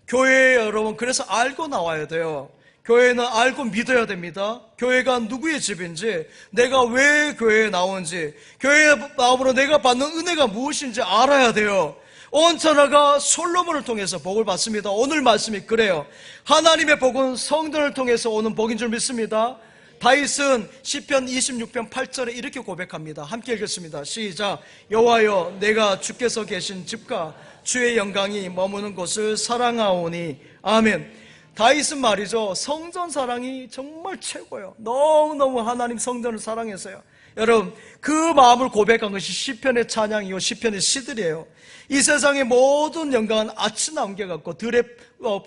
교회에 여러분 그래서 알고 나와야 돼요. 교회는 알고 믿어야 됩니다. 교회가 누구의 집인지, 내가 왜 교회에 나온지, 교회에 나옴으로 내가 받는 은혜가 무엇인지 알아야 돼요. 온 천하가 솔로몬을 통해서 복을 받습니다. 오늘 말씀이 그래요. 하나님의 복은 성전을 통해서 오는 복인 줄 믿습니다. 다윗은 시편 26편 8절에 이렇게 고백합니다. 함께 읽겠습니다. 시작. 여호와여, 내가 주께서 계신 집과 주의 영광이 머무는 곳을 사랑하오니. 아멘. 다윗은 말이죠, 성전 사랑이 정말 최고예요. 너무너무 하나님 성전을 사랑해서요. 여러분, 그 마음을 고백한 것이 시편의 찬양이요 시편의 시들이에요. 이 세상의 모든 영광은 아치 나온개 같고 들의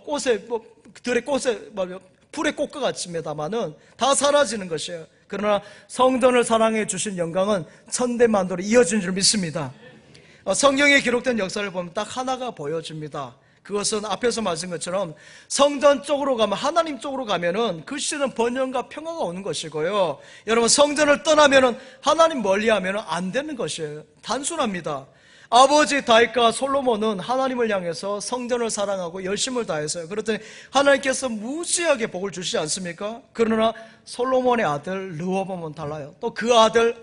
꽃에 풀의 꽃과 같습니다만은 다 사라지는 것이에요. 그러나 성전을 사랑해 주신 영광은 천대만도로 이어진 줄 믿습니다. 성경에 기록된 역사를 보면 딱 하나가 보여집니다. 그것은 앞에서 말씀한 것처럼 성전 쪽으로 가면, 하나님 쪽으로 가면은 그 시대는 번영과 평화가 오는 것이고요. 여러분, 성전을 떠나면은, 하나님 멀리 하면은 안 되는 것이에요. 단순합니다. 아버지 다윗과 솔로몬은 하나님을 향해서 성전을 사랑하고 열심을 다했어요. 그랬더니 하나님께서 무지하게 복을 주시지 않습니까? 그러나 솔로몬의 아들 르호보암은 달라요. 또 그 아들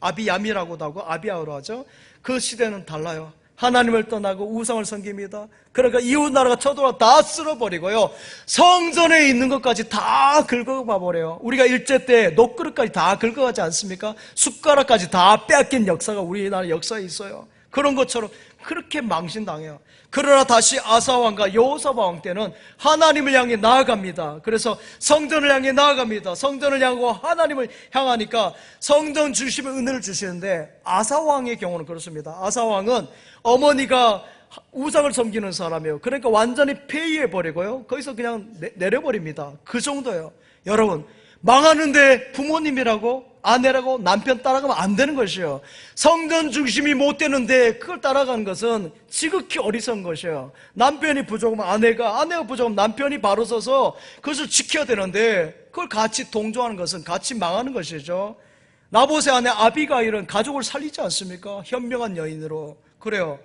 아비암이라고도 하고 아비야로 하죠. 그 시대는 달라요. 하나님을 떠나고 우상을 섬깁니다. 그러니까 이웃 나라가 쳐들어와 다 쓸어버리고요, 성전에 있는 것까지 다 긁어가 버려요. 우리가 일제 때 녹그릇까지 다 긁어가지 않습니까? 숟가락까지 다 빼앗긴 역사가 우리나라 역사에 있어요. 그런 것처럼 그렇게 망신당해요. 그러나 다시 아사왕과 여호사밧 왕 때는 하나님을 향해 나아갑니다. 그래서 성전을 향해 나아갑니다. 성전을 향하고 하나님을 향하니까 성전 중심의 은혜를 주시는데, 아사왕의 경우는 그렇습니다. 아사왕은 어머니가 우상을 섬기는 사람이에요. 그러니까 완전히 폐위해버리고요, 거기서 그냥 내려버립니다. 그 정도예요. 여러분, 망하는데 부모님이라고, 아내라고, 남편 따라가면 안 되는 것이에요. 성전 중심이 못 되는데 그걸 따라가는 것은 지극히 어리석은 것이에요. 남편이 부족하면 아내가 부족하면 남편이 바로 서서 그것을 지켜야 되는데, 그걸 같이 동조하는 것은 같이 망하는 것이죠. 나봇의 아내 아비가일은 가족을 살리지 않습니까? 현명한 여인으로. 그래요.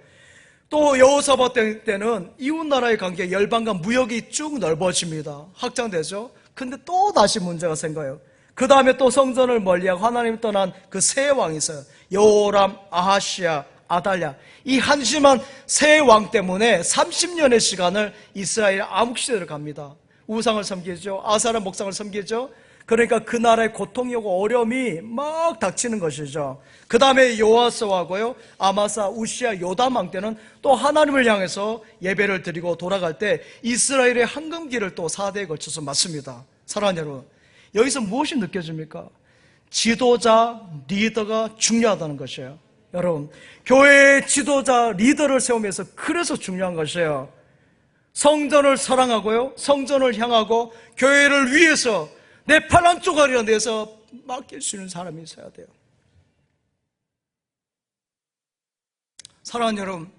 또 여호사밧 때는 이웃 나라의 관계, 열방과 무역이 쭉 넓어집니다. 확장되죠. 근데 또 다시 문제가 생겨요. 그 다음에 또 성전을 멀리하고 하나님 떠난 그 세 왕이 있어요. 여호람, 아하시야, 아달랴. 이 한심한 세 왕 때문에 30년의 시간을 이스라엘 암흑시대를 갑니다. 우상을 섬기죠. 아사라 목상을 섬기죠. 그러니까 그 나라의 고통이 오고 어려움이 막 닥치는 것이죠. 그 다음에 요아스하고요, 아마사, 우시야, 요담 왕 때는 또 하나님을 향해서 예배를 드리고 돌아갈 때 이스라엘의 황금기를 또 4대에 걸쳐서 맞습니다. 사랑하는 여러분, 여기서 무엇이 느껴집니까? 지도자, 리더가 중요하다는 것이에요. 여러분, 교회의 지도자, 리더를 세우면서 그래서 중요한 것이에요. 성전을 사랑하고요, 성전을 향하고 교회를 위해서 내 팔 한 쪼가리라 내서 맡길 수 있는 사람이 있어야 돼요. 사랑하는 여러분,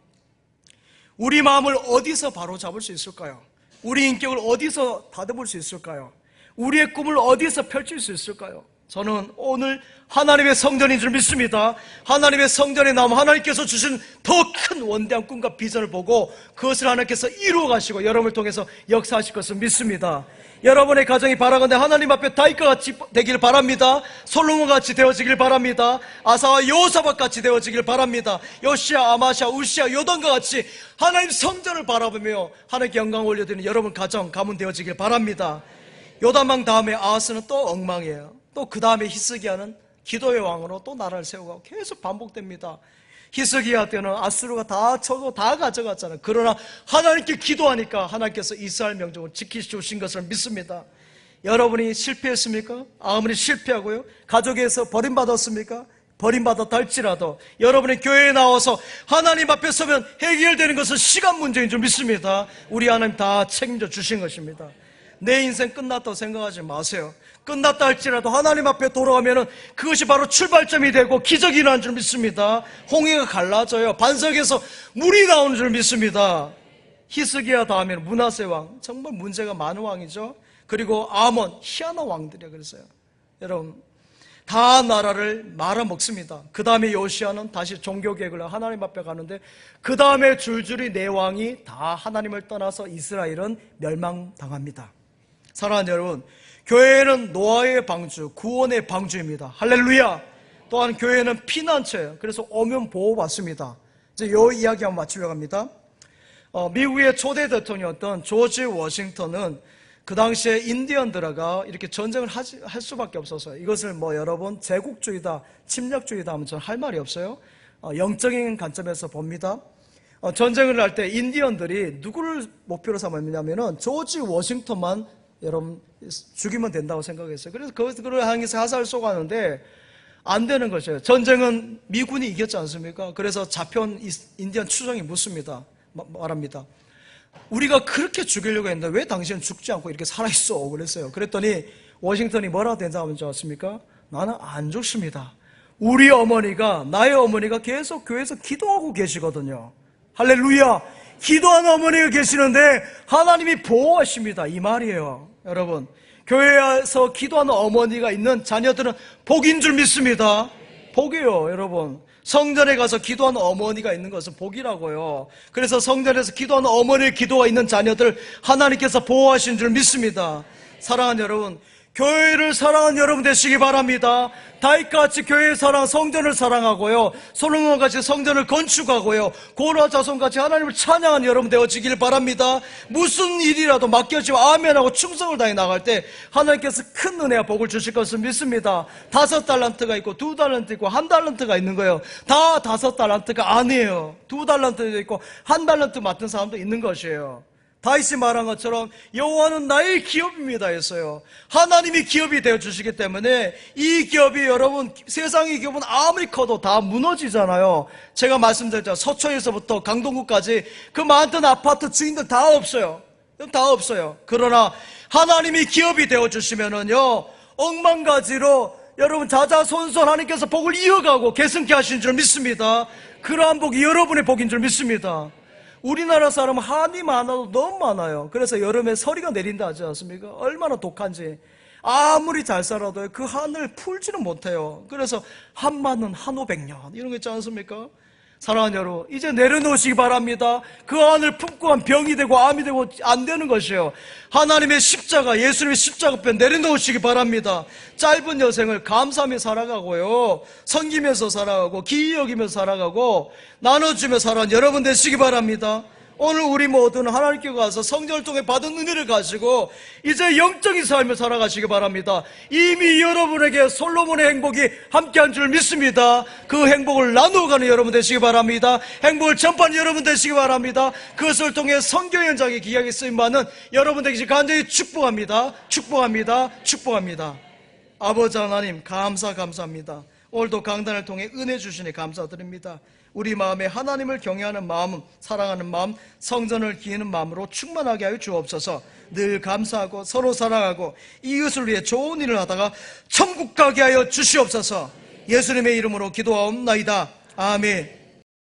우리 마음을 어디서 바로 잡을 수 있을까요? 우리 인격을 어디서 다듬을 수 있을까요? 우리의 꿈을 어디서 펼칠 수 있을까요? 저는 오늘 하나님의 성전인 줄 믿습니다. 하나님의 성전에 나오면 하나님께서 주신 더 큰 원대한 꿈과 비전을 보고 그것을 하나님께서 이루어 가시고 여러분을 통해서 역사하실 것을 믿습니다. 여러분의 가정이 바라건대 하나님 앞에 다윗과 같이 되길 바랍니다. 솔로몬과 같이 되어지길 바랍니다. 아사와 여호사밧 같이 되어지길 바랍니다. 요시야, 아마샤, 우시야, 요단과 같이 하나님 성전을 바라보며 하나님께 영광을 올려드리는 여러분 가정, 가문 되어지길 바랍니다. 요담 왕 다음에 아하스는 또 엉망이에요. 또 그 다음에 히스기야는 기도의 왕으로 또 나라를 세우고 계속 반복됩니다. 히스기야 때는 아수르가 다 쳐고 다 가져갔잖아요. 그러나 하나님께 기도하니까 하나님께서 이스라엘 명종을 지키주신 것을 믿습니다. 여러분이 실패했습니까? 아무리 실패하고요, 가족에서 버림받았습니까? 버림받았다 할지라도 여러분의 교회에 나와서 하나님 앞에 서면 해결되는 것은 시간 문제인 줄 믿습니다. 우리 하나님 다 책임져 주신 것입니다. 내 인생 끝났다고 생각하지 마세요. 끝났다 할지라도 하나님 앞에 돌아가면 그것이 바로 출발점이 되고 기적이 일어나는 줄 믿습니다. 홍해가 갈라져요. 반석에서 물이 나오는 줄 믿습니다. 히스기야 다음에 므낫세 왕, 정말 문제가 많은 왕이죠. 그리고 아몬, 희한한 왕들이야. 그랬어요. 여러분, 다 나라를 말아먹습니다. 그 다음에 요시아는 다시 종교개혁을 하나님 앞에 가는데, 그 다음에 줄줄이 네 왕이 다 하나님을 떠나서 이스라엘은 멸망당합니다. 사랑하는 여러분, 교회는 노아의 방주, 구원의 방주입니다. 할렐루야. 또한 교회는 피난처예요. 그래서 오면 보호받습니다. 이제 이 이야기 한번 마치려고 합니다. 미국의 초대 대통령이었던 조지 워싱턴은 그 당시에 인디언들과 이렇게 전쟁을 할 수밖에 없어서, 이것을 여러분 제국주의다, 침략주의다 하면 저는 할 말이 없어요. 영적인 관점에서 봅니다. 전쟁을 할 때 인디언들이 누구를 목표로 삼았냐면은 조지 워싱턴만 여러분 죽이면 된다고 생각했어요. 그래서 그걸 향해서 화살을 쏘가는데 안 되는 것이에요. 전쟁은 미군이 이겼지 않습니까? 그래서 잡혀온 인디언 추정이 묻습니다. 말합니다. 우리가 그렇게 죽이려고 했는데 왜 당신은 죽지 않고 이렇게 살아있어? 그랬어요. 그랬더니 워싱턴이 뭐라고 대답하는 줄 아십니까? 나는 안 죽습니다. 우리 어머니가, 나의 어머니가 계속 교회에서 기도하고 계시거든요. 할렐루야. 기도하는 어머니가 계시는데 하나님이 보호하십니다. 이 말이에요. 여러분, 교회에서 기도하는 어머니가 있는 자녀들은 복인 줄 믿습니다. 복이에요. 여러분, 성전에 가서 기도하는 어머니가 있는 것은 복이라고요. 그래서 성전에서 기도하는 어머니의 기도가 있는 자녀들 하나님께서 보호하신 줄 믿습니다. 사랑하는 여러분, 교회를 사랑하는 여러분 되시기 바랍니다. 다윗같이 교회의 사랑, 성전을 사랑하고요, 솔로몬같이 성전을 건축하고요, 고라 자손같이 하나님을 찬양하는 여러분 되어지길 바랍니다. 무슨 일이라도 맡겨지고 아멘하고 충성을 다해 나갈 때 하나님께서 큰 은혜와 복을 주실 것을 믿습니다. 5달란트가 있고 2달란트 있고 1달란트가 있는 거예요. 다 5달란트가 아니에요. 2달란트도 있고 1달란트 맡은 사람도 있는 것이에요. 다윗이 말한 것처럼 여호와는 나의 기업입니다 했어요. 하나님이 기업이 되어주시기 때문에 이 기업이, 여러분, 세상의 기업은 아무리 커도 다 무너지잖아요. 제가 말씀드렸죠. 서초에서부터 강동구까지 그 많던 아파트 주인들 다 없어요. 다 없어요. 그러나 하나님이 기업이 되어주시면은요, 억만가지로 여러분 자자손손 하나님께서 복을 이어가고 계승케 하신 줄 믿습니다. 그러한 복이 여러분의 복인 줄 믿습니다. 우리나라 사람은 한이 많아도 너무 많아요. 그래서 여름에 서리가 내린다 하지 않습니까? 얼마나 독한지. 아무리 잘 살아도 그 한을 풀지는 못해요. 그래서 한마는 한 500년 이런 거 있지 않습니까? 사랑하는 여러분, 이제 내려놓으시기 바랍니다. 그 안을 품고 한 병이 되고 암이 되고 안 되는 것이에요. 하나님의 십자가, 예수님의 십자가편 내려놓으시기 바랍니다. 짧은 여생을 감사하며 살아가고요, 섬기면서 살아가고 기이 여기면서 살아가고 나눠주며 살아가는 여러분 되시기 바랍니다. 오늘 우리 모두는 하나님께 가서 성전을 통해 받은 은혜를 가지고 이제 영적인 삶을 살아가시기 바랍니다. 이미 여러분에게 솔로몬의 행복이 함께한 줄 믿습니다. 그 행복을 나누어가는 여러분 되시기 바랍니다. 행복을 전파하는 여러분 되시기 바랍니다. 그것을 통해 선교 현장의 기약이 쓰임받는 여러분 되시기 간절히 축복합니다. 축복합니다. 축복합니다. 아버지 하나님, 감사합니다. 오늘도 강단을 통해 은혜 주시니 감사드립니다. 우리 마음에 하나님을 경외하는 마음, 사랑하는 마음, 성전을 기리는 마음으로 충만하게 하여 주옵소서. 늘 감사하고 서로 사랑하고 이웃을 위해 좋은 일을 하다가 천국 가게 하여 주시옵소서. 예수님의 이름으로 기도하옵나이다. 아멘.